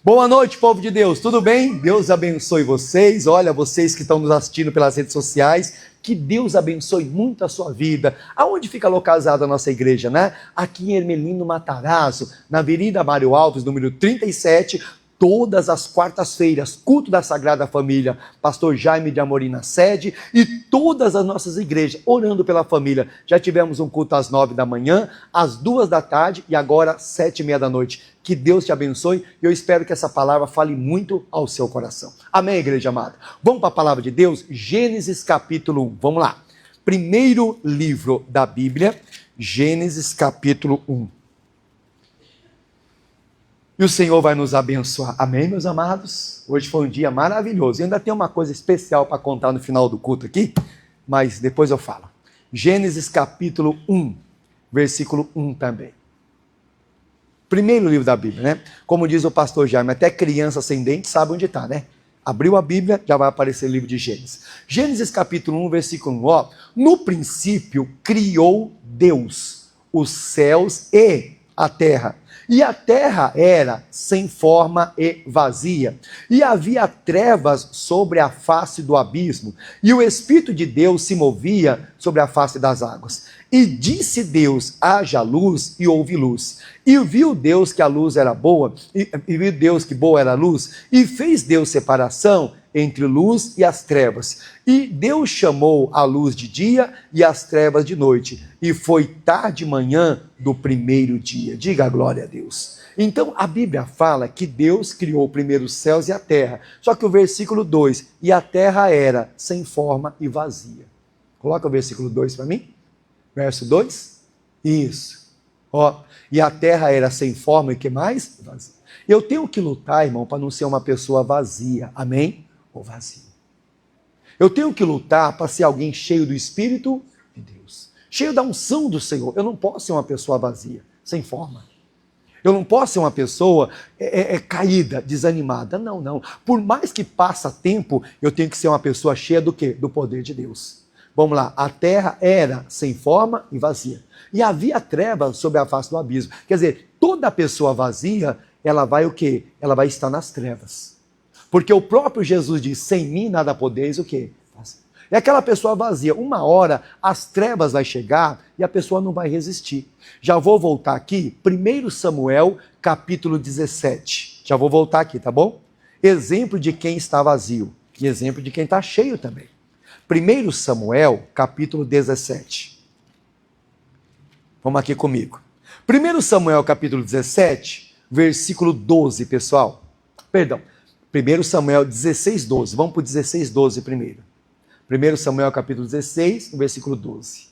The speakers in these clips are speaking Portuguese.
Boa noite, povo de Deus, tudo bem? Deus abençoe vocês. Olha, vocês que estão nos assistindo pelas redes sociais, que Deus abençoe muito a sua vida. Aonde fica localizada a nossa igreja, né? Aqui em Hermelino Matarazzo, na Avenida Mário Alves, número 37, todas as quartas-feiras, culto da Sagrada Família, pastor Jaime de Amorim na sede, e todas as nossas igrejas, orando pela família. Já tivemos um culto às 9 da manhã, às 2 da tarde e agora às 7h30 da noite. Que Deus te abençoe e eu espero que essa palavra fale muito ao seu coração. Amém, igreja amada? Vamos para a palavra de Deus? Gênesis capítulo 1, vamos lá. Primeiro livro da Bíblia, Gênesis capítulo 1. E o Senhor vai nos abençoar. Amém, meus amados? Hoje foi um dia maravilhoso. E ainda tem uma coisa especial para contar no final do culto aqui, mas depois eu falo. Gênesis capítulo 1, versículo 1 também. Primeiro livro da Bíblia, né? Como diz o pastor Jaime, até criança sem dente sabe onde está, né? Abriu a Bíblia, já vai aparecer o livro de Gênesis. Gênesis capítulo 1, versículo 1, ó. No princípio criou Deus os céus e a terra. E a terra era sem forma e vazia, e havia trevas sobre a face do abismo, e o Espírito de Deus se movia sobre a face das águas. E disse Deus, haja luz, e houve luz. E viu Deus que a luz era boa, e viu Deus que boa era a luz, e fez Deus separação entre luz e as trevas. E Deus chamou a luz de dia e as trevas de noite. E foi tarde de manhã do primeiro dia. Diga a glória a Deus. Então a Bíblia fala que Deus criou primeiro os céus e a terra. Só que o versículo 2, e a terra era sem forma e vazia. Coloca o versículo 2 para mim. Verso 2. Isso. Ó, e a terra era sem forma e que mais? Vazia. Eu tenho que lutar, irmão, para não ser uma pessoa vazia. Amém? Ou vazio. Eu tenho que lutar para ser alguém cheio do Espírito de Deus, cheio da unção do Senhor. Eu não posso ser uma pessoa vazia, sem forma. Eu não posso ser uma pessoa caída, desanimada. Não, não. Por mais que passa tempo, eu tenho que ser uma pessoa cheia do quê? Do poder de Deus. Vamos lá. A terra era sem forma e vazia. E havia trevas sobre a face do abismo. Quer dizer, toda pessoa vazia, ela vai o quê? Ela vai estar nas trevas. Porque o próprio Jesus diz, sem mim nada podeis o quê? É aquela pessoa vazia. Uma hora as trevas vai chegar e a pessoa não vai resistir. Já vou voltar aqui, 1 Samuel capítulo 17. Já vou voltar aqui, tá bom? Exemplo de quem está vazio e exemplo de quem está cheio também. 1 Samuel capítulo 17. Vamos aqui comigo. 1 Samuel capítulo 17, versículo 12, pessoal. Perdão. 1 Samuel 16, 12. Vamos para o 16, 12 primeiro. 1 Samuel capítulo 16, versículo 12.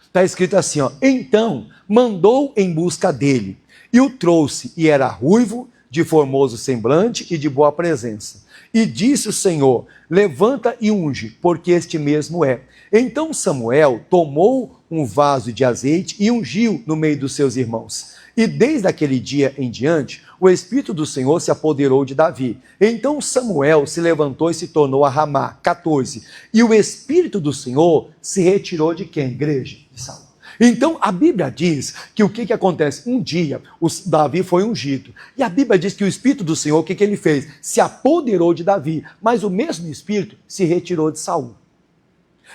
Está escrito assim, ó. Então mandou em busca dele, e o trouxe, e era ruivo, de formoso semblante e de boa presença. E disse o Senhor, levanta e unge, porque este mesmo é. Então Samuel tomou um vaso de azeite e ungiu no meio dos seus irmãos. E desde aquele dia em diante, o Espírito do Senhor se apoderou de Davi. Então Samuel se levantou e se tornou a Ramá. 14. E o Espírito do Senhor se retirou de quem, igreja? De Saul. Então a Bíblia diz que o que acontece? Um dia, Davi foi ungido. E a Bíblia diz que o Espírito do Senhor, o que ele fez? Se apoderou de Davi. Mas o mesmo Espírito se retirou de Saul.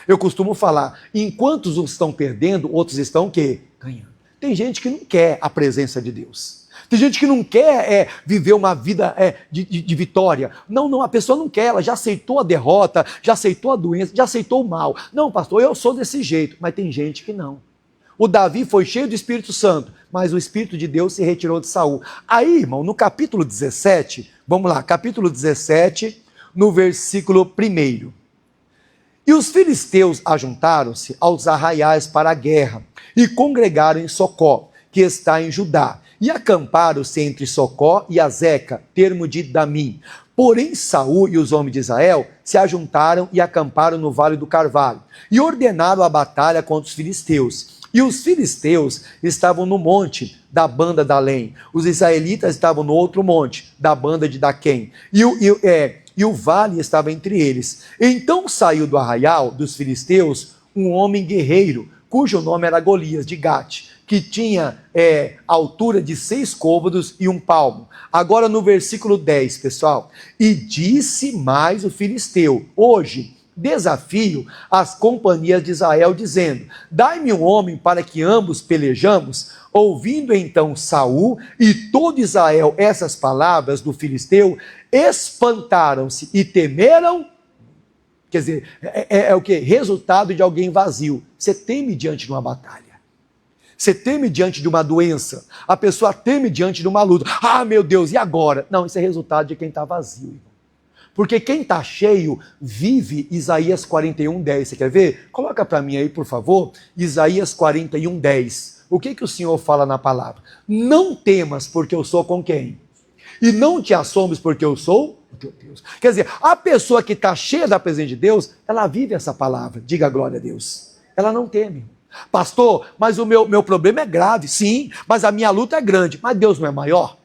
Eu costumo falar, enquanto uns estão perdendo, outros estão o quê? Ganhando. Tem gente que não quer a presença de Deus. Tem gente que não quer viver uma vida de vitória. Não, a pessoa não quer, ela já aceitou a derrota, já aceitou a doença, já aceitou o mal. Não, pastor, eu sou desse jeito, mas tem gente que não. O Davi foi cheio do Espírito Santo, mas o Espírito de Deus se retirou de Saul. Aí, irmão, no capítulo 17, vamos lá, capítulo 17, no versículo 1. E os filisteus ajuntaram-se aos arraiais para a guerra, e congregaram em Socó, que está em Judá, e acamparam-se entre Socó e Azeca, termo de Damim. Porém Saul e os homens de Israel se ajuntaram e acamparam no Vale do Carvalho, e ordenaram a batalha contra os filisteus. E os filisteus estavam no monte da banda da Além, os israelitas estavam no outro monte, da banda de Daquém, e o vale estava entre eles. Então saiu do arraial dos filisteus um homem guerreiro, cujo nome era Golias de Gate, que tinha altura de 6 côvados e 1 palmo. Agora no versículo 10, pessoal. E disse mais o filisteu: hoje desafio as companhias de Israel, dizendo: dai-me um homem para que ambos pelejamos. Ouvindo então Saul e todo Israel essas palavras do filisteu, espantaram-se e temeram. Quer dizer, é o que? Resultado de alguém vazio. Você teme diante de uma batalha. Você teme diante de uma doença. A pessoa teme diante de uma luta. Ah, meu Deus, e agora? Não, isso é resultado de quem está vazio, irmão. Porque quem está cheio vive Isaías 41:10. Você quer ver? Coloca para mim aí, por favor, Isaías 41:10. O que o Senhor fala na palavra? Não temas, porque eu sou com quem? E não te assombres, porque eu sou o teu Deus. Quer dizer, a pessoa que está cheia da presença de Deus, ela vive essa palavra. Diga glória a Deus. Ela não teme. Pastor, mas o meu problema é grave. Sim, mas a minha luta é grande. Mas Deus não é maior?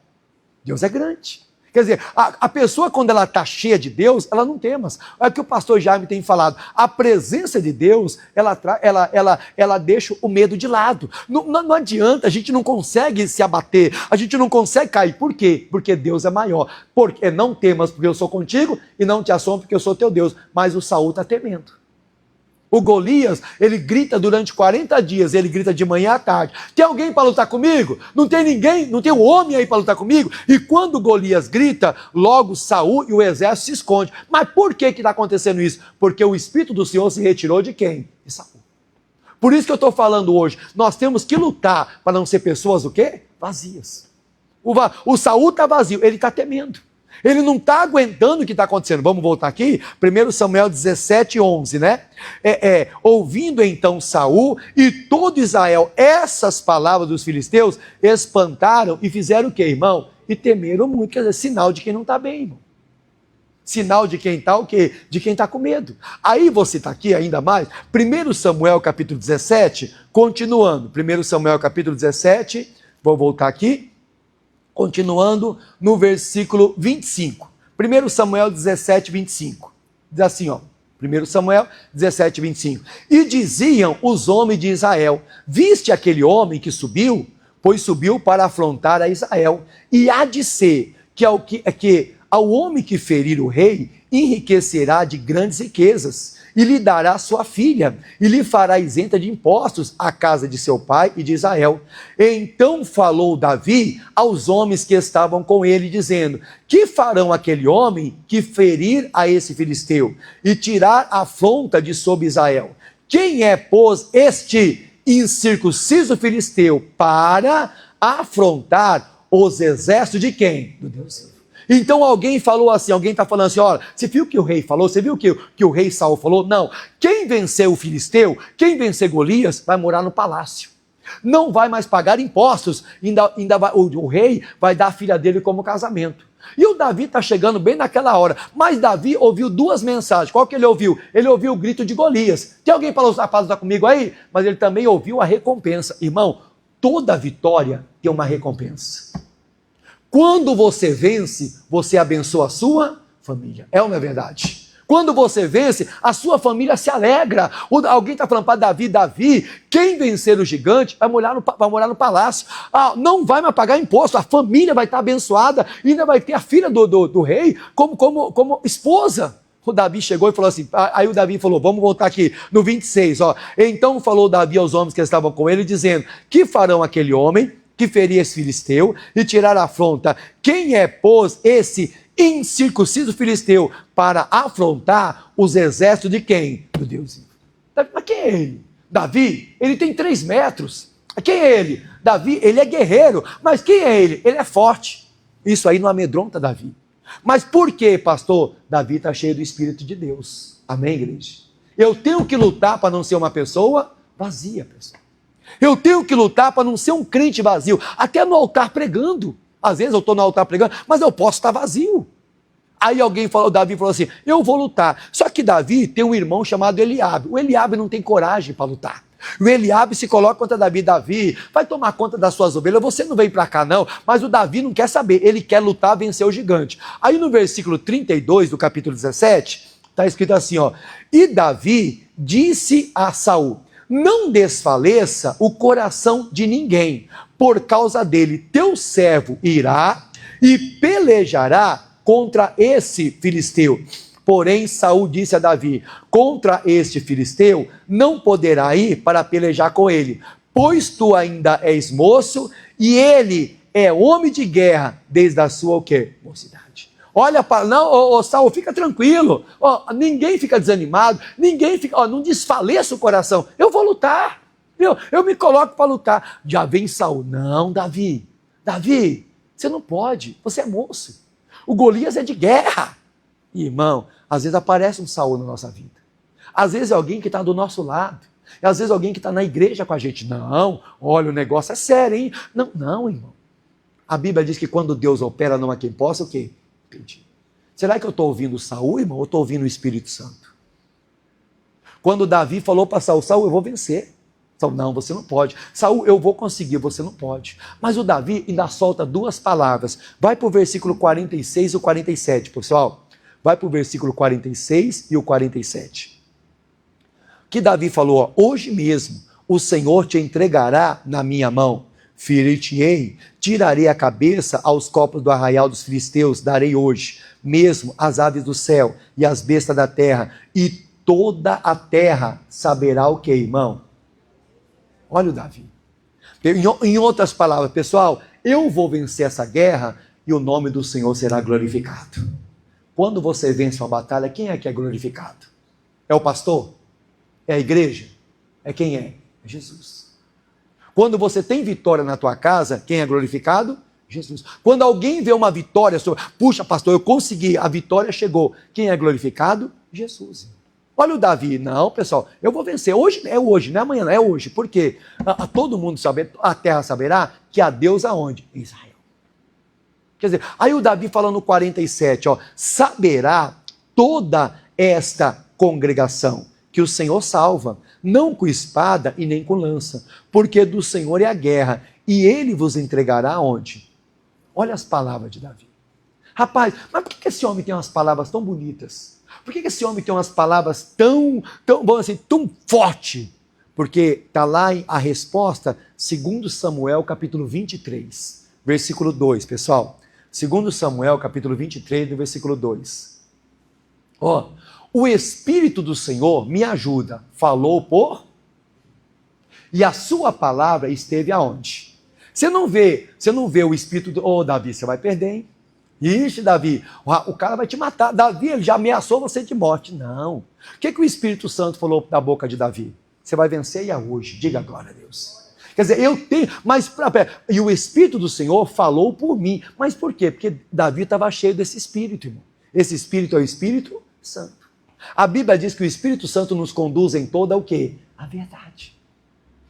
Deus é grande. Quer dizer, a pessoa, quando ela está cheia de Deus, ela não tem. É o que o pastor Jaime tem falado. A presença de Deus, ela deixa o medo de lado. Não adianta, a gente não consegue se abater, a gente não consegue cair. Por quê? Porque Deus é maior. Porque não temas, porque eu sou contigo, e não te assombres, porque eu sou teu Deus. Mas o Saul está temendo. O Golias, ele grita durante 40 dias, ele grita de manhã à tarde: tem alguém para lutar comigo? Não tem ninguém, não tem um homem aí para lutar comigo? E quando Golias grita, logo Saul e o exército se esconde. Mas por que está acontecendo isso? Porque o Espírito do Senhor se retirou de quem? De Saul. Por isso que eu estou falando hoje, nós temos que lutar para não ser pessoas o quê? Vazias. O Saul está vazio, ele está temendo. Ele não está aguentando o que está acontecendo. Vamos voltar aqui? 1 Samuel 17:11, né? Ouvindo então Saul e todo Israel essas palavras dos filisteus, espantaram e fizeram o quê, irmão? E temeram muito. Quer dizer, sinal de quem não está bem, irmão. Sinal de quem está o quê? De quem está com medo. Aí você está aqui ainda mais. 1 Samuel capítulo 17, continuando. 1 Samuel capítulo 17, vou voltar aqui. Continuando no versículo 25. 1 Samuel 17, 25. Diz assim, ó. 1 Samuel 17, 25. E diziam os homens de Israel: viste aquele homem que subiu? Pois subiu para afrontar a Israel. E há de ser que ao homem que ferir o rei, enriquecerá de grandes riquezas, e lhe dará sua filha, e lhe fará isenta de impostos a casa de seu pai e de Israel. Então falou Davi aos homens que estavam com ele, dizendo: que farão aquele homem que ferir a esse filisteu, e tirar a afronta de sobre Israel? Quem é, pois, este incircunciso filisteu para afrontar os exércitos de quem? Do Deus vivo. Então alguém falou assim, alguém está falando assim: olha, você viu o que o rei falou? Você viu o que o rei Saul falou? Não, quem vencer o filisteu, quem vencer Golias, vai morar no palácio. Não vai mais pagar impostos, o rei vai dar a filha dele como casamento. E o Davi está chegando bem naquela hora, mas Davi ouviu 2 mensagens. Qual que ele ouviu? Ele ouviu o grito de Golias. Tem alguém para lutar comigo aí? Mas ele também ouviu a recompensa. Irmão, toda vitória tem uma recompensa. Quando você vence, você abençoa a sua família. É ou não é verdade? Quando você vence, a sua família se alegra. Alguém está falando para Davi, quem vencer o gigante vai morar no palácio. Não vai mais pagar imposto, a família vai estar abençoada, e ainda vai ter a filha do rei como esposa. O Davi chegou e falou assim, aí o Davi falou, vamos voltar aqui, no 26, ó. Então falou Davi aos homens que estavam com ele, dizendo: que farão aquele homem que ferir esse filisteu e tirar a afronta? Quem é, pois, esse incircunciso filisteu para afrontar os exércitos de quem? Do Deus vivo. Mas quem é ele? Davi, ele tem 3 metros. Quem é ele? Davi, ele é guerreiro. Mas quem é ele? Ele é forte. Isso aí não amedronta Davi. Mas por que, pastor? Davi está cheio do Espírito de Deus. Amém, igreja? Eu tenho que lutar para não ser uma pessoa vazia, pessoal. Eu tenho que lutar para não ser um crente vazio, até no altar pregando. Às vezes eu estou no altar pregando, mas eu posso estar vazio. Aí Davi falou assim: eu vou lutar. Só que Davi tem um irmão chamado Eliabe. O Eliabe não tem coragem para lutar. O Eliabe se coloca contra Davi. Davi, vai tomar conta das suas ovelhas, você não vem para cá não. Mas o Davi não quer saber, ele quer lutar, vencer o gigante. Aí no versículo 32 do capítulo 17, está escrito assim, ó: e Davi disse a Saul: não desfaleça o coração de ninguém, por causa dele teu servo irá e pelejará contra esse filisteu. Porém Saul disse a Davi, contra este filisteu não poderá ir para pelejar com ele, pois tu ainda és moço e ele é homem de guerra desde a sua o quê? Mocidade. Olha para, não, Saul, fica tranquilo, ninguém fica desanimado, ninguém fica, não desfaleça o coração, eu vou lutar, eu me coloco para lutar. Já vem Saul, não, Davi, você não pode, você é moço, o Golias é de guerra. Irmão, às vezes aparece um Saul na nossa vida, às vezes é alguém que está do nosso lado, às vezes alguém que está na igreja com a gente, não, olha, o negócio é sério, hein? Não, irmão, a Bíblia diz que quando Deus opera não há quem possa o quê? Pedir. Será que eu estou ouvindo Saul, irmão, ou estou ouvindo o Espírito Santo? Quando Davi falou para Saul, Saul, eu vou vencer. Saul, não, você não pode. Saul, eu vou conseguir, você não pode. Mas o Davi ainda solta duas palavras. Vai para o versículo 46 e o 47, pessoal. Vai para o versículo 46 e o 47. Que Davi falou, hoje mesmo o Senhor te entregará na minha mão. Ferir-te-ei, tirarei a cabeça aos copos do arraial dos filisteus, darei hoje mesmo as aves do céu e as bestas da terra, e toda a terra saberá o que, irmão? Olha o Davi. Em outras palavras, pessoal, eu vou vencer essa guerra e o nome do Senhor será glorificado. Quando você vence uma batalha, quem é que é glorificado? É o pastor? É a igreja? É quem é? É Jesus. Quando você tem vitória na tua casa, quem é glorificado? Jesus. Quando alguém vê uma vitória, puxa pastor, eu consegui, a vitória chegou. Quem é glorificado? Jesus. Olha o Davi, não pessoal, eu vou vencer, hoje, não é amanhã, é hoje. Por quê? Todo mundo sabe, a terra saberá que há Deus aonde? Em Israel. Quer dizer, aí o Davi falando no 47, saberá toda esta congregação que o Senhor salva, não com espada e nem com lança, porque do Senhor é a guerra, e ele vos entregará onde? Olha as palavras de Davi. Rapaz, mas por que esse homem tem umas palavras tão bonitas? Por que esse homem tem umas palavras tão forte? Porque está lá a resposta, 2 Samuel, capítulo 23, versículo 2, pessoal. 2 Samuel, capítulo 23, do versículo 2. O Espírito do Senhor me ajuda, falou por... E a sua palavra esteve aonde? Você não vê o Espírito do... Davi, você vai perder, hein? Ixi, Davi, o cara vai te matar. Davi, ele já ameaçou você de morte. Não. O que o Espírito Santo falou da boca de Davi? Você vai vencer e é hoje. Diga glória a Deus. Quer dizer, eu tenho... E o Espírito do Senhor falou por mim. Mas por quê? Porque Davi estava cheio desse Espírito, irmão. Esse Espírito é o Espírito Santo. A Bíblia diz que o Espírito Santo nos conduz em toda o quê? A verdade.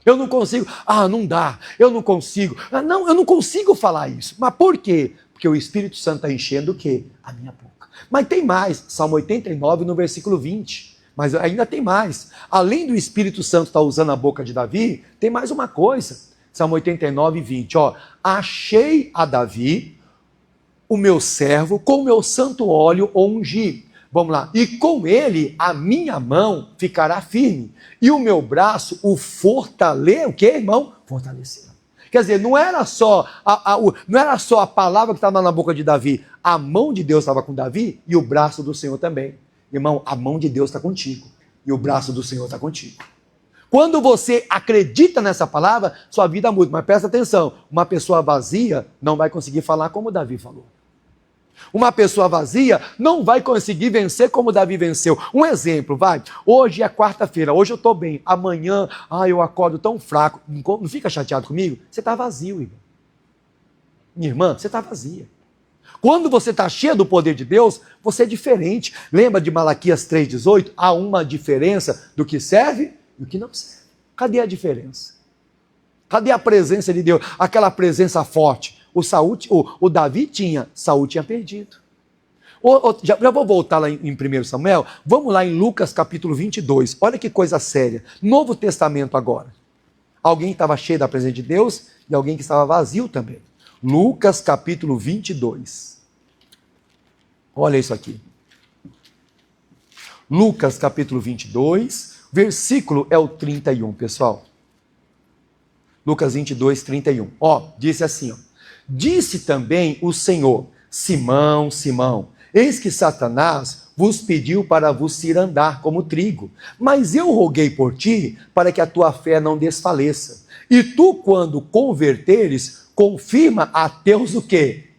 Eu não consigo, não dá, eu não consigo. Não, eu não consigo falar isso. Mas por quê? Porque o Espírito Santo está enchendo o quê? A minha boca. Mas tem mais, Salmo 89 no versículo 20. Mas ainda tem mais. Além do Espírito Santo estar usando a boca de Davi, tem mais uma coisa. Salmo 89, 20. Achei a Davi, o meu servo, com o meu santo óleo ungi. Vamos lá. E com ele a minha mão ficará firme. E o meu braço o fortalecerá. O que, irmão? Fortalecerá. Quer dizer, não era só a palavra que estava na boca de Davi. A mão de Deus estava com Davi e o braço do Senhor também. Irmão, a mão de Deus está contigo. E o braço do Senhor está contigo. Quando você acredita nessa palavra, sua vida muda. Mas presta atenção, uma pessoa vazia não vai conseguir falar como Davi falou. Uma pessoa vazia não vai conseguir vencer como Davi venceu. Um exemplo, hoje é quarta-feira, hoje eu estou bem, amanhã, eu acordo tão fraco. Não fica chateado comigo? Você está vazio, irmão. Minha irmã, você está vazia. Quando você está cheio do poder de Deus, você é diferente. Lembra de Malaquias 3,18? Há uma diferença do que serve e do que não serve. Cadê a diferença? Cadê a presença de Deus? Aquela presença forte. O Davi tinha, Saul tinha perdido. Já vou voltar lá em 1 Samuel, vamos lá em Lucas capítulo 22, olha que coisa séria, Novo Testamento agora. Alguém estava cheio da presença de Deus e alguém que estava vazio também. Lucas capítulo 22. Olha isso aqui. Lucas capítulo 22, versículo é o 31, pessoal. Lucas 22, 31. Disse assim, disse também o Senhor, Simão, Simão, eis que Satanás vos pediu para vos cirandar como trigo, mas eu roguei por ti para que a tua fé não desfaleça. E tu, quando converteres, confirma a teus o quê?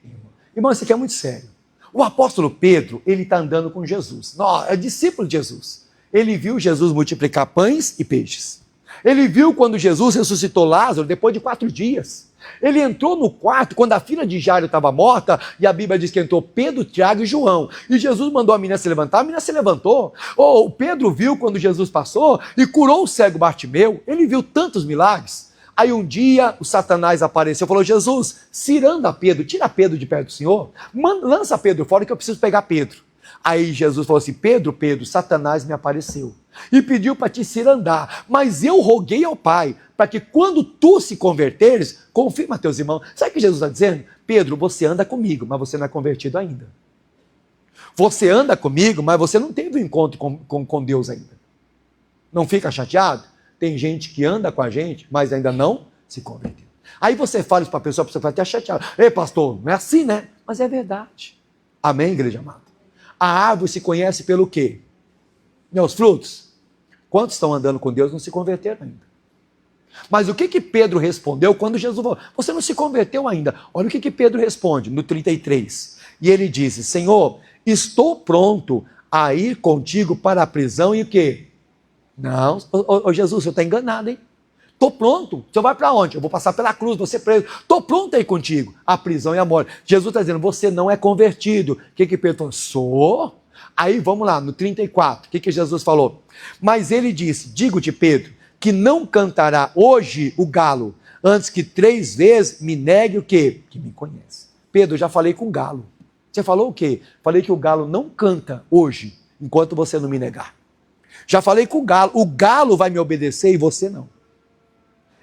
Irmão, isso aqui é muito sério. O apóstolo Pedro, ele está andando com Jesus. É discípulo de Jesus. Ele viu Jesus multiplicar pães e peixes. Ele viu quando Jesus ressuscitou Lázaro depois de 4 dias. Ele entrou no quarto quando a filha de Jairo estava morta, e a Bíblia diz que entrou Pedro, Tiago e João. E Jesus mandou a menina se levantar, a menina se levantou. O Pedro viu quando Jesus passou e curou o cego Bartimeu. Ele viu tantos milagres. Aí um dia o Satanás apareceu e falou, Jesus, ciranda Pedro, tira Pedro de perto do Senhor, lança Pedro fora que eu preciso pegar Pedro. Aí Jesus falou assim, Pedro, Satanás me apareceu e pediu para te cirandar, mas eu roguei ao Pai, para que quando tu se converteres, confirma teus irmãos. Sabe o que Jesus está dizendo? Pedro, você anda comigo, mas você não é convertido ainda. Você anda comigo, mas você não teve um encontro com Deus ainda. Não fica chateado? Tem gente que anda com a gente, mas ainda não se converteu. Aí você fala isso para a pessoa vai até chateado. Ei, pastor, não é assim, né? Mas é verdade. Amém, igreja amada? A árvore se conhece pelo quê? Meus frutos. Quantos estão andando com Deus não se converteram ainda? Mas o que Pedro respondeu quando Jesus falou, você não se converteu ainda? Olha o que Pedro responde no 33. E ele disse, Senhor, estou pronto a ir contigo para a prisão e o quê? Não, Jesus, você está enganado, hein? Estou pronto. Você vai para onde? Eu vou passar pela cruz, vou ser preso. Estou pronto a ir contigo. A prisão e a morte. Jesus está dizendo, você não é convertido. O que Pedro falou? Sou. Aí vamos lá, no 34. O que Jesus falou? Mas ele disse, digo-te, Pedro, que não cantará hoje o galo, antes que 3 vezes me negue o quê? Que me conhece. Pedro, eu já falei com o galo. Você falou o quê? Falei que o galo não canta hoje, enquanto você não me negar. Já falei com o galo vai me obedecer e você não.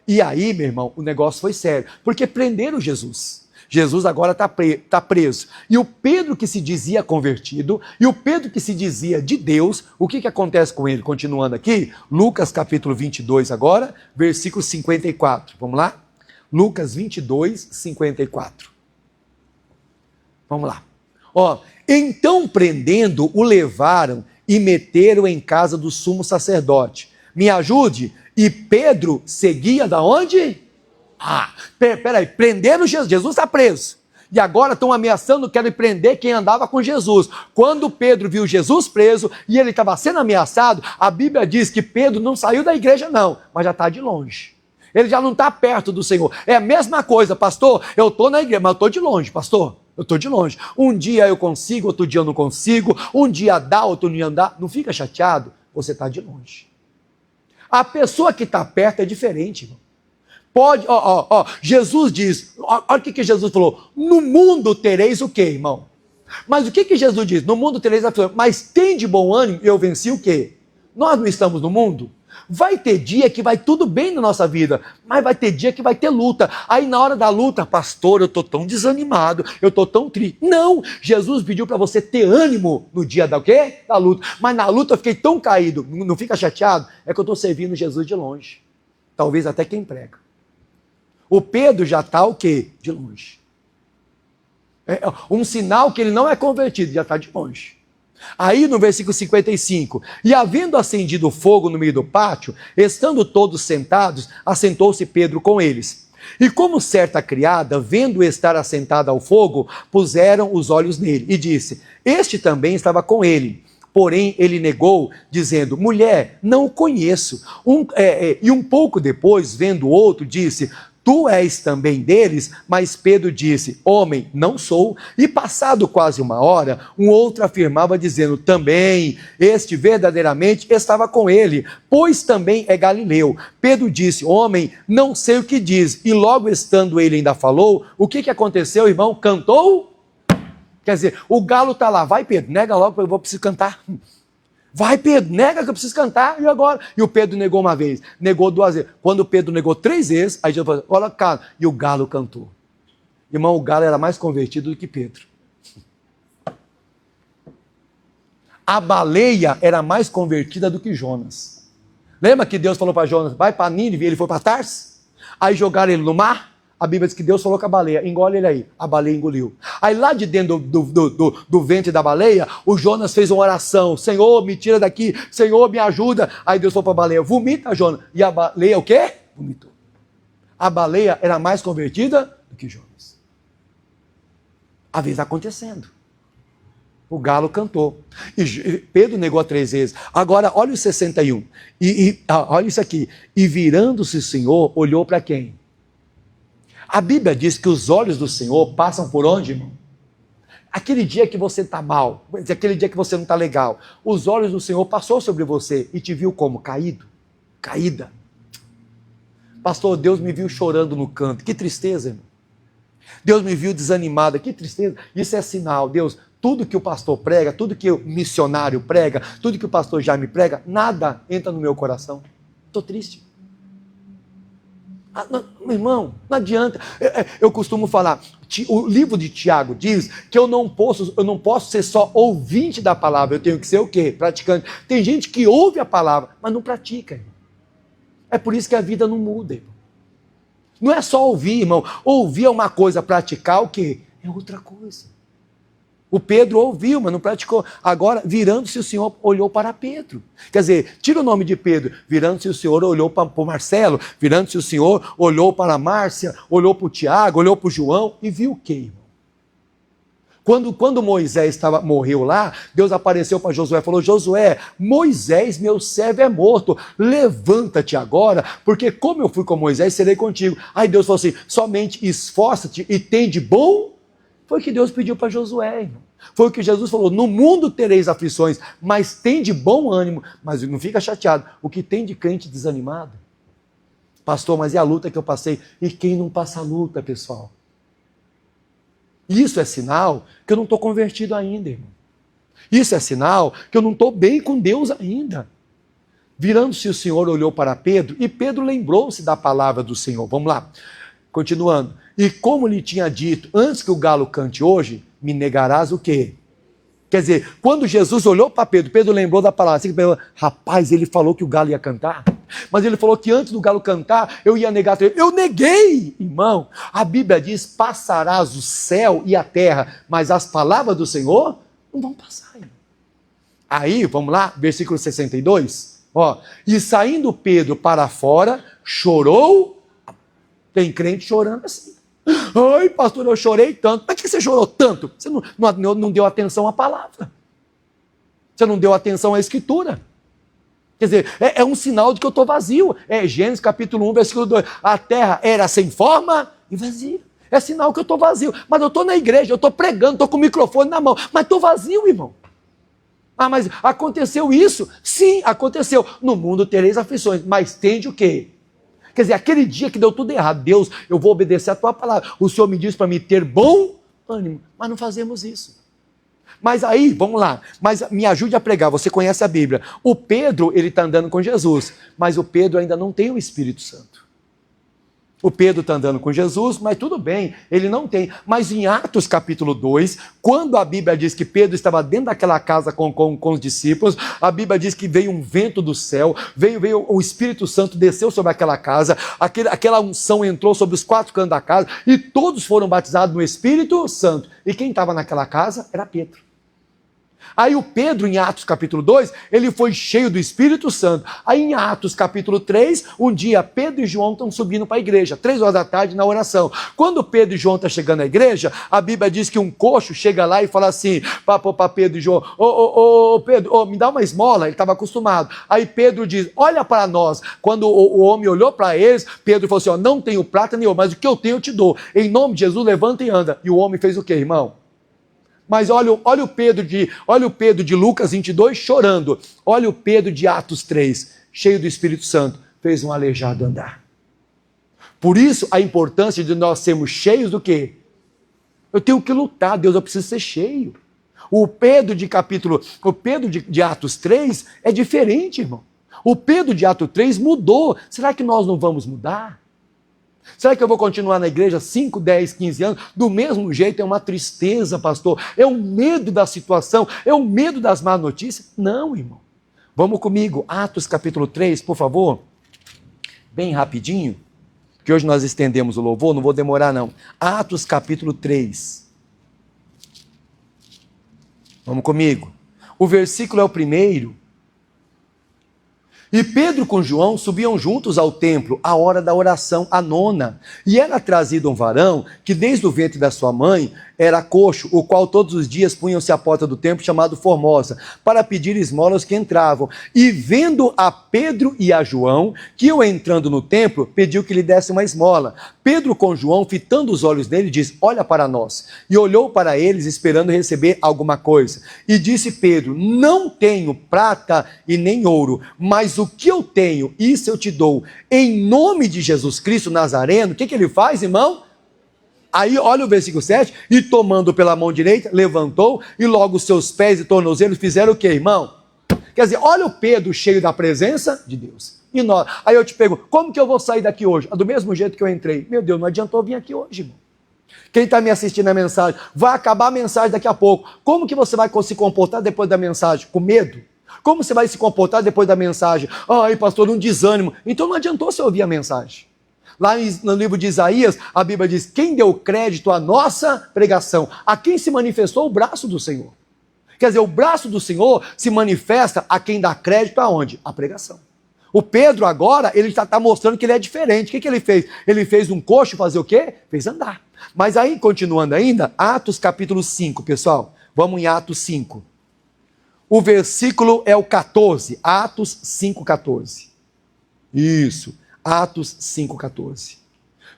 E aí, meu irmão, o negócio foi sério, porque prenderam Jesus. Jesus agora está preso. E o Pedro que se dizia convertido, e o Pedro que se dizia de Deus, o que acontece com ele? Continuando aqui, Lucas capítulo 22 agora, versículo 54. Vamos lá? Lucas 22, 54. Vamos lá. Então prendendo, o levaram e meteram em casa do sumo sacerdote. Me ajude. E Pedro seguia da onde? Peraí, prenderam Jesus. Jesus está preso. E agora estão ameaçando, querem prender quem andava com Jesus. Quando Pedro viu Jesus preso e ele estava sendo ameaçado, a Bíblia diz que Pedro não saiu da igreja não, mas já está de longe. Ele já não está perto do Senhor. É a mesma coisa, pastor, eu estou na igreja, mas eu estou de longe, pastor. Eu estou de longe. Um dia eu consigo, outro dia eu não consigo. Um dia dá, outro dia não dá. Não fica chateado, você está de longe. A pessoa que está perto é diferente, irmão. Pode, Jesus diz, olha o que Jesus falou. No mundo tereis o quê, irmão? Mas o que Jesus diz? No mundo tereis aflição. Mas tem de bom ânimo, eu venci o quê? Nós não estamos no mundo? Vai ter dia que vai tudo bem na nossa vida, mas vai ter dia que vai ter luta. Aí na hora da luta, pastor, eu estou tão desanimado, eu estou tão triste. Não, Jesus pediu para você ter ânimo no dia da quê? Da luta. Mas na luta eu fiquei tão caído, não fica chateado? É que eu estou servindo Jesus de longe. Talvez até quem prega. O Pedro já está o quê? De longe. É um sinal que ele não é convertido, já está de longe. Aí no versículo 55, e havendo acendido o fogo no meio do pátio, estando todos sentados, assentou-se Pedro com eles. E como certa criada, vendo estar assentada ao fogo, puseram os olhos nele, e disse, este também estava com ele. Porém ele negou, dizendo, mulher, não o conheço. E um pouco depois, vendo o outro, disse, tu és também deles? Mas Pedro disse, homem, não sou. E passado quase 1 hora, um outro afirmava, dizendo, também, este verdadeiramente estava com ele, pois também é galileu. Pedro disse, homem, não sei o que diz. E logo estando ele ainda falou, o que aconteceu, irmão? Cantou? Quer dizer, o galo está lá, vai Pedro, nega logo, eu preciso cantar. Vai Pedro, nega que eu preciso cantar, e agora? E o Pedro negou uma vez, negou 2 vezes. Quando o Pedro negou 3 vezes, aí Jesus falou, olha cara, e o galo cantou. Irmão, o galo era mais convertido do que Pedro. A baleia era mais convertida do que Jonas. Lembra que Deus falou para Jonas, vai para Nínive, ele foi para Tarsis? Aí jogaram ele no mar. A Bíblia diz que Deus falou com a baleia, engole ele aí. A baleia engoliu. Aí lá de dentro do ventre da baleia, o Jonas fez uma oração. Senhor, me tira daqui. Senhor, me ajuda. Aí Deus falou para a baleia, vomita, Jonas. E a baleia o quê? Vomitou. A baleia era mais convertida do que Jonas. A vez está acontecendo. O galo cantou. E Pedro negou 3 vezes. Agora, olha o 61. Olha isso aqui. E virando-se o Senhor, olhou para quem? A Bíblia diz que os olhos do Senhor passam por onde, irmão? Aquele dia que você está mal, aquele dia que você não está legal, os olhos do Senhor passou sobre você e te viu como? Caído, caída. Pastor, Deus me viu chorando no canto. Que tristeza, irmão. Deus me viu desanimada. Que tristeza. Isso é sinal, Deus. Tudo que o pastor prega, tudo que o missionário prega, tudo que o pastor Jaime prega, nada entra no meu coração. Estou triste. Meu irmão, não adianta. Eu costumo falar, o livro de Tiago diz que eu não posso ser só ouvinte da palavra, eu tenho que ser o quê? Praticante. Tem gente que ouve a palavra, mas não pratica, irmão. É por isso que a vida não muda, irmão. Não é só ouvir, irmão. Ouvir é uma coisa, praticar o quê? É outra coisa. O Pedro ouviu, mas não praticou. Agora, virando-se o Senhor, olhou para Pedro. Quer dizer, tira o nome de Pedro. Virando-se o Senhor, olhou para o Marcelo. Virando-se o Senhor, olhou para a Márcia, olhou para o Tiago, olhou para o João e viu o quê, irmão? Quando Moisés morreu lá, Deus apareceu para Josué e falou, Josué, Moisés, meu servo, é morto. Levanta-te agora, porque como eu fui com Moisés, serei contigo. Aí Deus falou assim, somente esforça-te e tem de bom. Foi o que Deus pediu para Josué, irmão. Foi o que Jesus falou, no mundo tereis aflições, mas tem de bom ânimo, mas não fica chateado. O que tem de crente desanimado? Pastor, mas é a luta que eu passei. E quem não passa a luta, pessoal? Isso é sinal que eu não estou convertido ainda, irmão. Isso é sinal que eu não estou bem com Deus ainda. Virando-se o Senhor, olhou para Pedro, e Pedro lembrou-se da palavra do Senhor. Vamos lá, continuando. E como lhe tinha dito, antes que o galo cante hoje, me negarás o quê? Quer dizer, quando Jesus olhou para Pedro, Pedro lembrou da palavra. Assim, rapaz, ele falou que o galo ia cantar, mas ele falou que antes do galo cantar, eu ia negar. Eu neguei, irmão. A Bíblia diz, passarás o céu e a terra, mas as palavras do Senhor não vão passar. Irmão. Aí, vamos lá, versículo 62. Ó, e saindo Pedro para fora, chorou. Tem crente chorando assim. Ai, pastor, eu chorei tanto. Mas por que você chorou tanto? Você não deu atenção à palavra. Você não deu atenção à escritura. Quer dizer, é um sinal de que eu estou vazio. É Gênesis capítulo 1, versículo 2. A terra era sem forma e vazia. É sinal que eu estou vazio. Mas eu estou na igreja, eu estou pregando, estou com o microfone na mão. Mas estou vazio, irmão. Ah, mas aconteceu isso? Sim, aconteceu. No mundo tereis aflições, mas tende o quê? Quer dizer, aquele dia que deu tudo errado, Deus, eu vou obedecer a tua palavra. O Senhor me diz para mim ter bom ânimo, mas não fazemos isso. Mas aí, vamos lá, mas me ajude a pregar, você conhece a Bíblia. O Pedro, ele está andando com Jesus, mas o Pedro ainda não tem o Espírito Santo. O Pedro está andando com Jesus, mas tudo bem, ele não tem. Mas em Atos capítulo 2, quando a Bíblia diz que Pedro estava dentro daquela casa com os discípulos, a Bíblia diz que veio um vento do céu, veio o Espírito Santo, desceu sobre aquela casa, aquela unção entrou sobre os 4 cantos da casa, e todos foram batizados no Espírito Santo. E quem estava naquela casa era Pedro. Aí o Pedro, em Atos capítulo 2, ele foi cheio do Espírito Santo. Aí em Atos capítulo 3, um dia Pedro e João estão subindo para a igreja, 3 horas da tarde na oração. Quando Pedro e João estão chegando à igreja, a Bíblia diz que um coxo chega lá e fala assim, para Pedro e João, Pedro, me dá uma esmola, ele estava acostumado. Aí Pedro diz, olha para nós. Quando o homem olhou para eles, Pedro falou assim, não tenho prata nem ouro, mas o que eu tenho eu te dou. Em nome de Jesus, levanta e anda. E o homem fez o quê, irmão? Mas olha o Pedro de Lucas 22 chorando. Olha o Pedro de Atos 3, cheio do Espírito Santo, fez um aleijado andar. Por isso a importância de nós sermos cheios do quê? Eu tenho que lutar, Deus, eu preciso ser cheio. O Pedro de Atos 3 é diferente, irmão. O Pedro de Atos 3 mudou. Será que nós não vamos mudar? Será que eu vou continuar na igreja 5, 10, 15 anos? Do mesmo jeito, é uma tristeza, pastor. É o medo da situação, é o medo das más notícias? Não, irmão. Vamos comigo, Atos capítulo 3, por favor. Bem rapidinho, que hoje nós estendemos o louvor, não vou demorar não. Atos capítulo 3. Vamos comigo. O versículo é o primeiro. E Pedro com João subiam juntos ao templo, à hora da oração, a nona. E era trazido um varão, que desde o ventre da sua mãe era coxo, o qual todos os dias punham-se à porta do templo, chamado Formosa, para pedir esmolas que entravam. E vendo a Pedro e a João, que iam entrando no templo, pediu que lhe desse uma esmola. Pedro com João, fitando os olhos nele, diz: olha para nós. E olhou para eles, esperando receber alguma coisa. E disse Pedro: não tenho prata e nem ouro, mas o que eu tenho, isso eu te dou. Em nome de Jesus Cristo Nazareno, o que ele faz, irmão? Aí olha o versículo 7, e tomando pela mão direita, levantou, e logo os seus pés e tornozelos fizeram o quê, irmão? Quer dizer, olha o Pedro cheio da presença de Deus. E nós, aí eu te pergunto, como que eu vou sair daqui hoje? Do mesmo jeito que eu entrei. Meu Deus, não adiantou vir aqui hoje, irmão. Quem está me assistindo a mensagem, vai acabar a mensagem daqui a pouco. Como que você vai se comportar depois da mensagem? Com medo? Como você vai se comportar depois da mensagem? Ai, pastor, um desânimo. Então não adiantou você ouvir a mensagem. Lá no livro de Isaías, a Bíblia diz: quem deu crédito à nossa pregação? A quem se manifestou o braço do Senhor. Quer dizer, o braço do Senhor se manifesta a quem dá crédito aonde? A pregação. O Pedro agora, ele está mostrando que ele é diferente. O que ele fez? Ele fez um coxo fazer o quê? Fez andar. Mas aí, continuando ainda, Atos capítulo 5, pessoal. Vamos em Atos 5. O versículo é o 14. Atos 5, 14. Isso. Atos 5,14.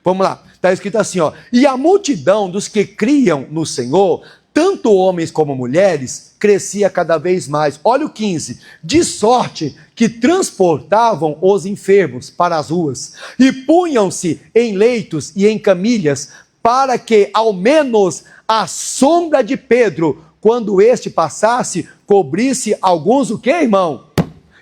Vamos lá, está escrito assim, ó: e a multidão dos que criam no Senhor, tanto homens como mulheres, crescia cada vez mais. Olha o 15, de sorte que transportavam os enfermos para as ruas, e punham-se em leitos e em camilhas, para que ao menos a sombra de Pedro, quando este passasse, cobrisse alguns o quê, irmão?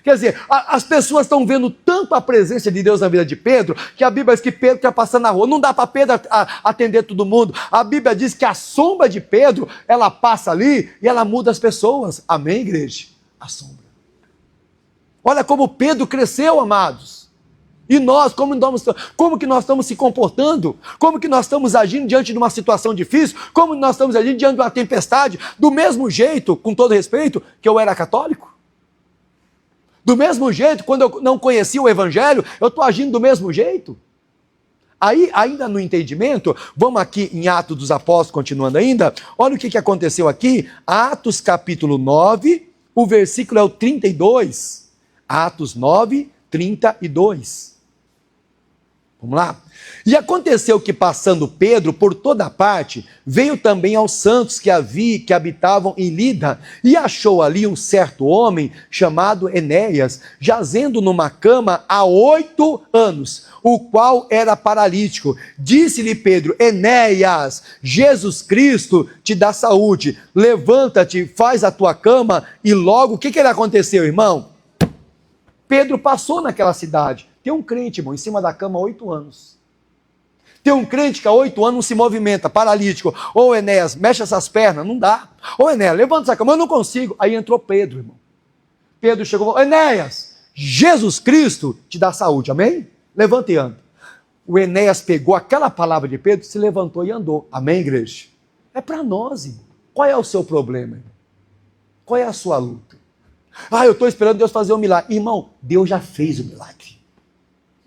Quer dizer, as pessoas estão vendo tanto a presença de Deus na vida de Pedro, que a Bíblia diz que Pedro está passando na rua. Não dá para Pedro atender todo mundo. A Bíblia diz que a sombra de Pedro, ela passa ali e ela muda as pessoas. Amém, igreja? A sombra. Olha como Pedro cresceu, amados. E nós, como que nós estamos se comportando? Como que nós estamos agindo diante de uma situação difícil? Como nós estamos agindo diante de uma tempestade? Do mesmo jeito, com todo respeito, que eu era católico? Do mesmo jeito, quando eu não conhecia o Evangelho, eu estou agindo do mesmo jeito? Aí, ainda no entendimento, vamos aqui em Atos dos Apóstolos, continuando ainda, olha o que aconteceu aqui, Atos capítulo 9, o versículo é o 32, Atos 9, 32. Vamos lá? E aconteceu que, passando Pedro por toda parte, veio também aos santos que habitavam em Lida, e achou ali um certo homem chamado Enéas, jazendo numa cama há 8 anos, o qual era paralítico. Disse-lhe Pedro: Enéas, Jesus Cristo te dá saúde, levanta-te, faz a tua cama. E logo, o que aconteceu, irmão? Pedro passou naquela cidade. Tem um crente, irmão, em cima da cama há 8 anos. Tem um crente que há 8 anos não se movimenta, paralítico. Ô Enéas, mexe essas pernas, não dá. Ô Enéas, levanta essa cama, eu não consigo. Aí entrou Pedro, irmão. Pedro chegou e falou: Enéas, Jesus Cristo te dá saúde, amém? Levanta e anda. O Enéas pegou aquela palavra de Pedro, se levantou e andou. Amém, igreja? É para nós, irmão. Qual é o seu problema, irmão? Qual é a sua luta? Eu estou esperando Deus fazer um milagre. Irmão, Deus já fez o milagre.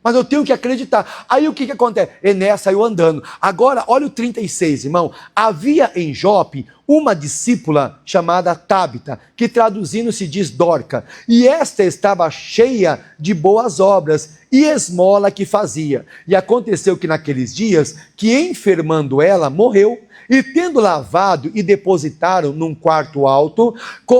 Mas eu tenho que acreditar. Aí o que acontece? Enéas saiu andando. Agora, olha o 36, irmão. Havia em Jope uma discípula chamada Tábita, que traduzindo se diz Dorca. E esta estava cheia de boas obras e esmola que fazia. E aconteceu que naqueles dias, que enfermando ela, morreu. E tendo lavado e depositaram num quarto alto,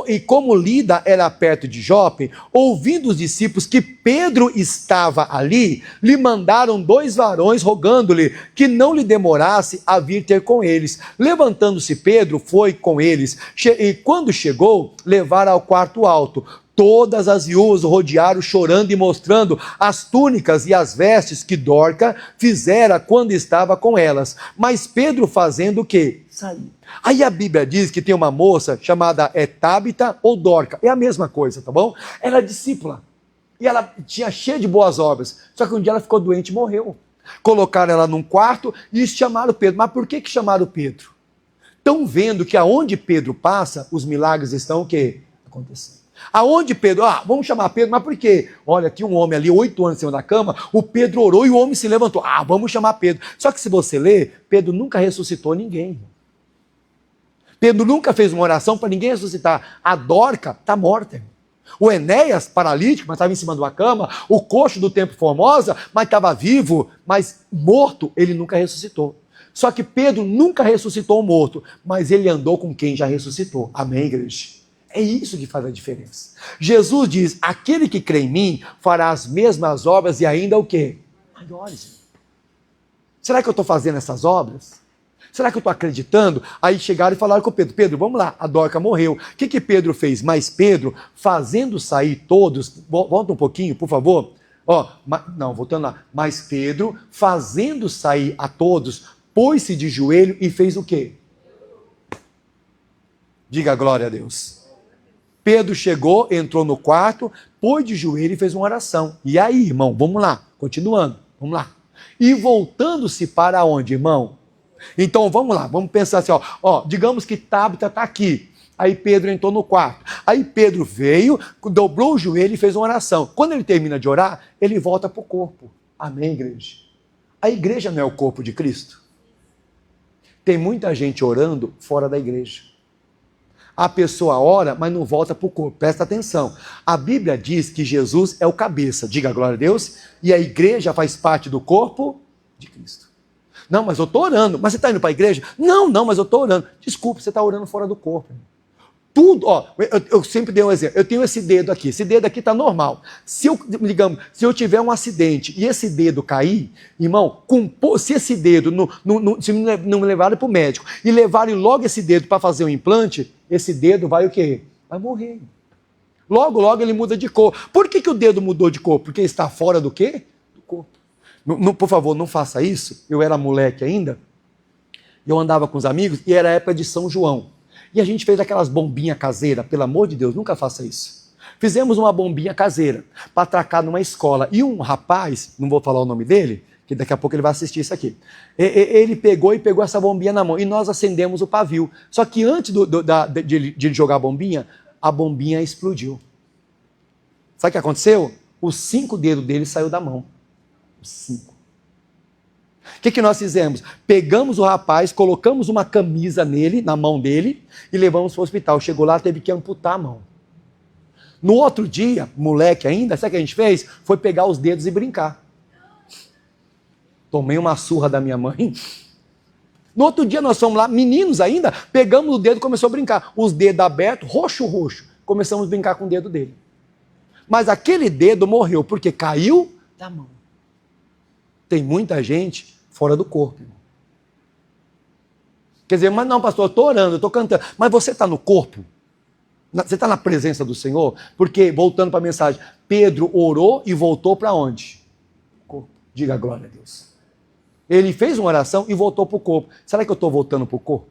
e como Lida era perto de Jope, ouvindo os discípulos que Pedro estava ali, lhe mandaram 2 varões rogando-lhe que não lhe demorasse a vir ter com eles. Levantando-se Pedro, foi com eles, e quando chegou, levaram ao quarto alto. Todas as viúvas rodearam chorando e mostrando as túnicas e as vestes que Dorca fizera quando estava com elas. Mas Pedro fazendo o quê? sair. Aí a Bíblia diz que tem uma moça chamada Tábita ou Dorca. É a mesma coisa, tá bom? Ela é discípula. E ela tinha cheia de boas obras. Só que um dia ela ficou doente e morreu. Colocaram ela num quarto e chamaram Pedro. Mas por que chamaram Pedro? Estão vendo que aonde Pedro passa, os milagres estão o quê? Acontecendo. Aonde Pedro, vamos chamar Pedro, mas por quê? Olha, tinha um homem ali, 8 anos em cima da cama, o Pedro orou e o homem se levantou. Vamos chamar Pedro. Só que se você ler, Pedro nunca ressuscitou ninguém. Pedro nunca fez uma oração para ninguém ressuscitar. A Dorca está morta. O Enéas, paralítico, mas estava em cima de uma cama. O coxo do Templo Formosa, mas estava vivo, mas morto, ele nunca ressuscitou. Só que Pedro nunca ressuscitou o morto, mas ele andou com quem já ressuscitou. Amém, igreja? É isso que faz a diferença. Jesus diz, aquele que crê em mim fará as mesmas obras e ainda o quê? Maiores. Será que eu estou fazendo essas obras? Será que eu estou acreditando? Aí chegaram e falaram com Pedro, Pedro, vamos lá, a Dorca morreu. O que Pedro fez? Mas Pedro, fazendo sair todos, volta um pouquinho, por favor. Voltando lá. Mas Pedro, fazendo sair a todos, pôs-se de joelho e fez o quê? Diga glória a Deus. Pedro chegou, entrou no quarto, pôs de joelho e fez uma oração. E aí, irmão, vamos lá, continuando, vamos lá. E voltando-se para onde, irmão? Então, vamos lá, vamos pensar assim, digamos que Tábita está aqui. Aí Pedro entrou no quarto. Aí Pedro veio, dobrou o joelho e fez uma oração. Quando ele termina de orar, ele volta para o corpo. Amém, igreja? A igreja não é o corpo de Cristo? Tem muita gente orando fora da igreja. A pessoa ora, mas não volta para o corpo. Presta atenção. A Bíblia diz que Jesus é o cabeça, diga glória a Deus, e a igreja faz parte do corpo de Cristo. Não, mas eu estou orando. Mas você está indo para a igreja? Não, mas eu estou orando. Desculpa, você está orando fora do corpo. Tudo, eu sempre dei um exemplo. Eu tenho esse dedo aqui está normal. Se eu tiver um acidente e esse dedo cair, irmão, se esse dedo se não me levarem para o médico e levarem logo esse dedo para fazer um implante, esse dedo vai o quê? Vai morrer. Logo ele muda de cor. Por que o dedo mudou de cor? Porque está fora do quê? Do corpo. Por favor, não faça isso. Eu era moleque ainda, eu andava com os amigos e era a época de São João. E a gente fez aquelas bombinhas caseiras, pelo amor de Deus, nunca faça isso. Fizemos uma bombinha caseira para atracar numa escola. E um rapaz, não vou falar o nome dele, que daqui a pouco ele vai assistir isso aqui. Ele pegou essa bombinha na mão e nós acendemos o pavio. Só que antes de ele jogar a bombinha explodiu. Sabe o que aconteceu? Os 5 dedos dele saiu da mão. Os 5. O que nós fizemos? Pegamos o rapaz, colocamos uma camisa nele, na mão dele, e levamos para o hospital. Chegou lá, teve que amputar a mão. No outro dia, moleque ainda, sabe o que a gente fez? Foi pegar os dedos e brincar. Tomei uma surra da minha mãe. No outro dia nós fomos lá, meninos ainda, pegamos o dedo e começou a brincar. Os dedos abertos, roxo. Começamos a brincar com o dedo dele. Mas aquele dedo morreu, porque caiu da mão. Tem muita gente fora do corpo. Quer dizer, mas não, pastor, eu estou orando, eu estou cantando. Mas você está no corpo? Você está na presença do Senhor? Porque, voltando para a mensagem, Pedro orou e voltou para onde? Corpo. Diga glória a Deus. Ele fez uma oração e voltou para o corpo. Será que eu estou voltando para o corpo?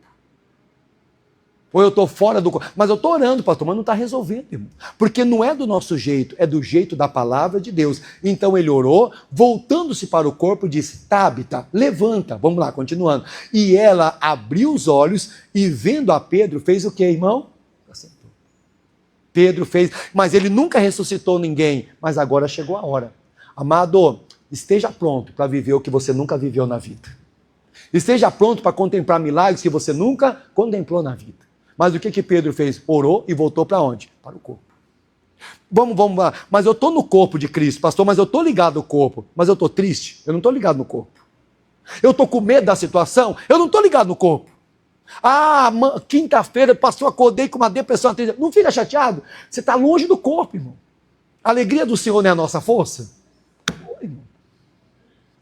Ou eu estou fora do corpo? Mas eu estou orando, pastor, mas não está resolvendo, irmão. Porque não é do nosso jeito, é do jeito da palavra de Deus. Então ele orou, voltando-se para o corpo, disse, Tábita, levanta. Vamos lá, continuando. E ela abriu os olhos e vendo a Pedro, fez o quê, irmão? Assentou. Pedro fez, mas ele nunca ressuscitou ninguém. Mas agora chegou a hora. Amado, esteja pronto para viver o que você nunca viveu na vida. Esteja pronto para contemplar milagres que você nunca contemplou na vida. Mas o que Pedro fez? Orou e voltou para onde? Para o corpo. Vamos lá. Mas eu estou no corpo de Cristo, pastor, mas eu estou ligado ao corpo. Mas eu estou triste? Eu não estou ligado no corpo. Eu estou com medo da situação? Eu não estou ligado no corpo. Quinta-feira, pastor, acordei com uma depressão. Não fica chateado. Você está longe do corpo, irmão. A alegria do Senhor não é a nossa força?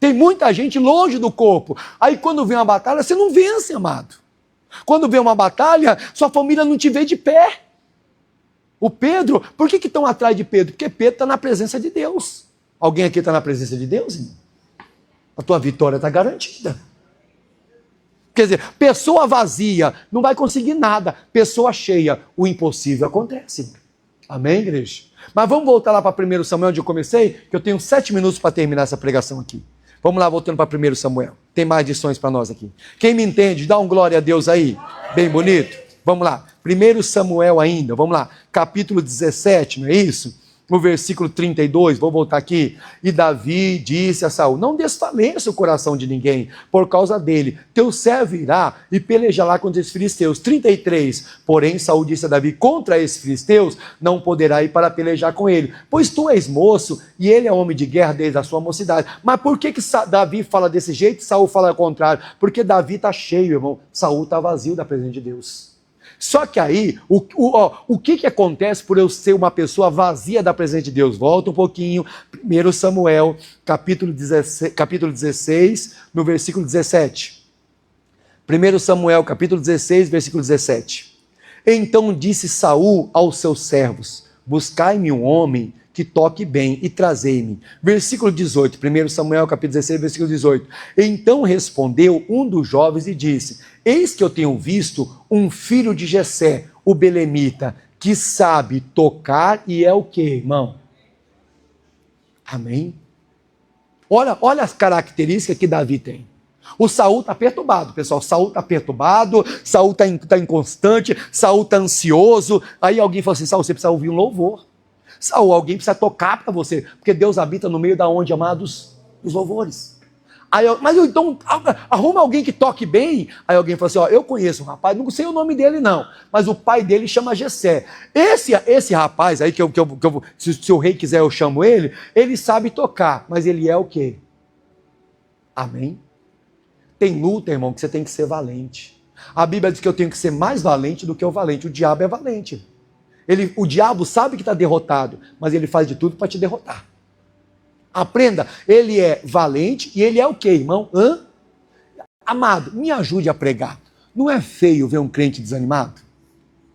Tem muita gente longe do corpo. Aí quando vem uma batalha, você não vence, amado. Quando vem uma batalha, sua família não te vê de pé. O Pedro, por que estão atrás de Pedro? Porque Pedro está na presença de Deus. Alguém aqui está na presença de Deus, irmão? A tua vitória está garantida. Quer dizer, pessoa vazia não vai conseguir nada. Pessoa cheia, o impossível acontece. Amém, igreja? Mas vamos voltar lá para 1 Samuel, onde eu comecei, que eu tenho 7 minutos para terminar essa pregação aqui. Vamos lá, voltando para 1 Samuel. Tem mais lições para nós aqui. Quem me entende, dá um glória a Deus aí. Bem bonito. Vamos lá. 1 Samuel ainda, vamos lá. Capítulo 17, não é isso? No versículo 32, vou voltar aqui. E Davi disse a Saul: não desfaleça o coração de ninguém por causa dele. Teu servo irá e pelejará contra os filisteus. 33. Porém Saul disse a Davi: contra esses filisteus não poderá ir para pelejar com ele, pois tu és moço e ele é homem de guerra desde a sua mocidade. Mas por que Davi fala desse jeito e Saul fala ao contrário? Porque Davi está cheio, irmão. Saul está vazio da presença de Deus. Só que aí, o que acontece por eu ser uma pessoa vazia da presença de Deus? Volta um pouquinho, 1 Samuel, capítulo 16, no versículo 17. 1 Samuel, capítulo 16, versículo 17. Então disse Saul aos seus servos: buscai-me um homem que toque bem e trazei-me. Versículo 18, 1 Samuel, capítulo 16, versículo 18. Então respondeu um dos jovens e disse: eis que eu tenho visto um filho de Jessé, o belemita, que sabe tocar e é o quê, irmão? Amém? Olha as características que Davi tem. O Saul está perturbado, pessoal. Saul está perturbado, Saul está inconstante, Saul está ansioso. Aí alguém fala assim: Saul, você precisa ouvir um louvor. Saul, alguém precisa tocar para você, porque Deus habita no meio da onde, amados? Os louvores. Aí mas então, arruma alguém que toque bem. Aí alguém fala assim: ó, eu conheço um rapaz, não sei o nome dele não, mas o pai dele chama Jessé. Esse rapaz aí, se o rei quiser eu chamo ele sabe tocar, mas ele é o quê? Amém? Tem luta, irmão, que você tem que ser valente. A Bíblia diz que eu tenho que ser mais valente do que o valente. O diabo é valente. O diabo sabe que está derrotado, mas ele faz de tudo para te derrotar. Aprenda, ele é valente e ele é o quê, irmão? Amado, me ajude a pregar. Não é feio ver um crente desanimado?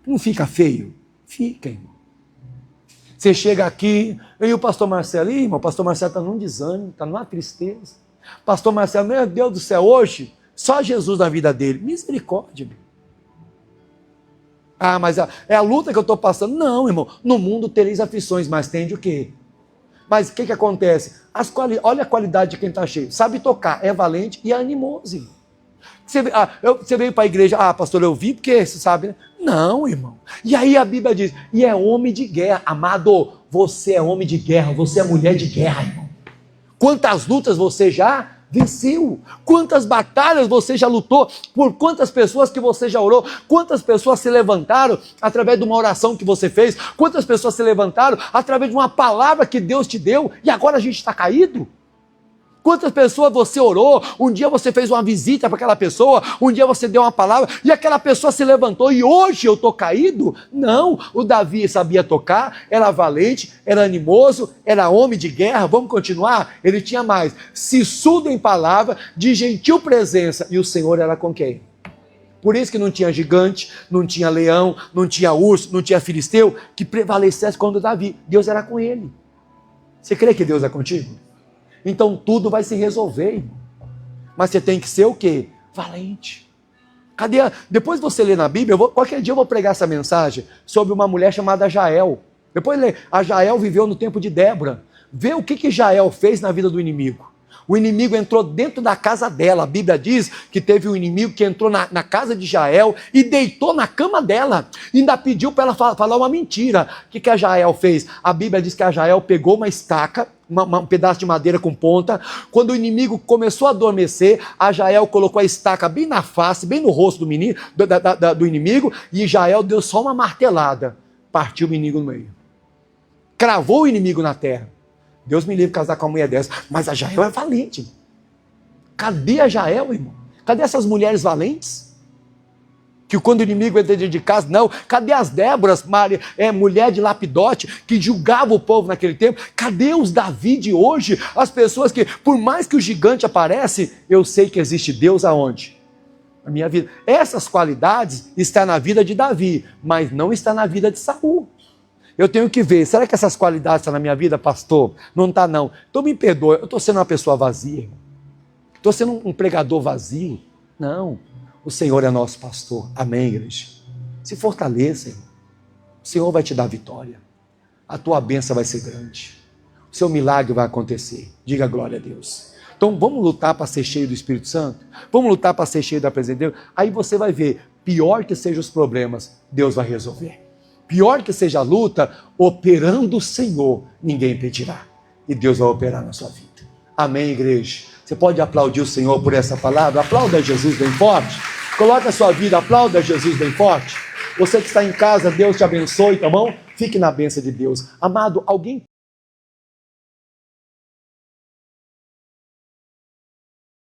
Não fica feio? Fica, irmão. Você chega aqui, e o pastor Marcelo, irmão, o pastor Marcelo está num desânimo, está numa tristeza. Pastor Marcelo, meu Deus do céu, hoje, só Jesus na vida dele. Misericórdia, meu. Ah, mas é a luta que eu estou passando. Não, irmão, no mundo tereis aflições, mas tem de o quê? Mas o que acontece? Olha a qualidade de quem está cheio. Sabe tocar, é valente e é animoso. Você veio para a igreja: ah, pastor, eu vim porque você sabe, né? Não, irmão. E aí a Bíblia diz: e é homem de guerra. Amado, você é homem de guerra, você é mulher de guerra, irmão. Quantas lutas você já venceu? Quantas batalhas você já lutou? Por quantas pessoas que você já orou? Quantas pessoas se levantaram através de uma oração que você fez? Quantas pessoas se levantaram através de uma palavra que Deus te deu e agora a gente está caído? Quantas pessoas você orou? Um dia você fez uma visita para aquela pessoa, um dia você deu uma palavra e aquela pessoa se levantou e hoje eu estou caído? Não, o Davi sabia tocar, era valente, era animoso, era homem de guerra. Vamos continuar? Ele tinha mais: sisudo em palavra, de gentil presença, e o Senhor era com quem? Por isso que não tinha gigante, não tinha leão, não tinha urso, não tinha filisteu que prevalecesse contra Davi. Deus era com ele. Você crê que Deus é contigo? Então tudo vai se resolver, irmão. Mas você tem que ser o quê? Valente. Depois você lê na Bíblia, qualquer dia eu vou pregar essa mensagem sobre uma mulher chamada Jael. Depois lê, a Jael viveu no tempo de Débora. Vê o que Jael fez na vida do inimigo. O inimigo entrou dentro da casa dela. A Bíblia diz que teve um inimigo que entrou na casa de Jael e deitou na cama dela. E ainda pediu para ela falar uma mentira. O que a Jael fez? A Bíblia diz que a Jael pegou uma estaca, um pedaço de madeira com ponta. Quando o inimigo começou a adormecer, a Jael colocou a estaca bem na face, bem no rosto do inimigo, e Jael deu só uma martelada. Partiu o inimigo no meio. Cravou o inimigo na terra. Deus me livre de casar com uma mulher dessa. Mas a Jael é valente. Cadê a Jael, irmão? Cadê essas mulheres valentes? Que quando o inimigo entra dentro de casa, não. Cadê as Déboras, mulher de Lapidote, que julgava o povo naquele tempo? Cadê os Davi de hoje? As pessoas que, por mais que o gigante aparece, eu sei que existe Deus aonde? Na minha vida. Essas qualidades estão na vida de Davi, mas não está na vida de Saul. Eu tenho que ver, será que essas qualidades estão na minha vida, pastor? Não está não. Então me perdoe, eu estou sendo uma pessoa vazia. Estou sendo um pregador vazio. Não. O Senhor é nosso pastor. Amém, igreja? Se fortaleça, irmão. O Senhor vai te dar vitória. A tua bênção vai ser grande. O seu milagre vai acontecer. Diga glória a Deus. Então vamos lutar para ser cheio do Espírito Santo? Vamos lutar para ser cheio da presença de Deus? Aí você vai ver, pior que sejam os problemas, Deus vai resolver. Pior que seja a luta, operando o Senhor, ninguém impedirá. E Deus vai operar na sua vida. Amém, igreja? Você pode aplaudir o Senhor por essa palavra? Aplauda Jesus bem forte. Coloque a sua vida, aplauda Jesus bem forte. Você que está em casa, Deus te abençoe, tá bom? Fique na bênção de Deus. Amado, alguém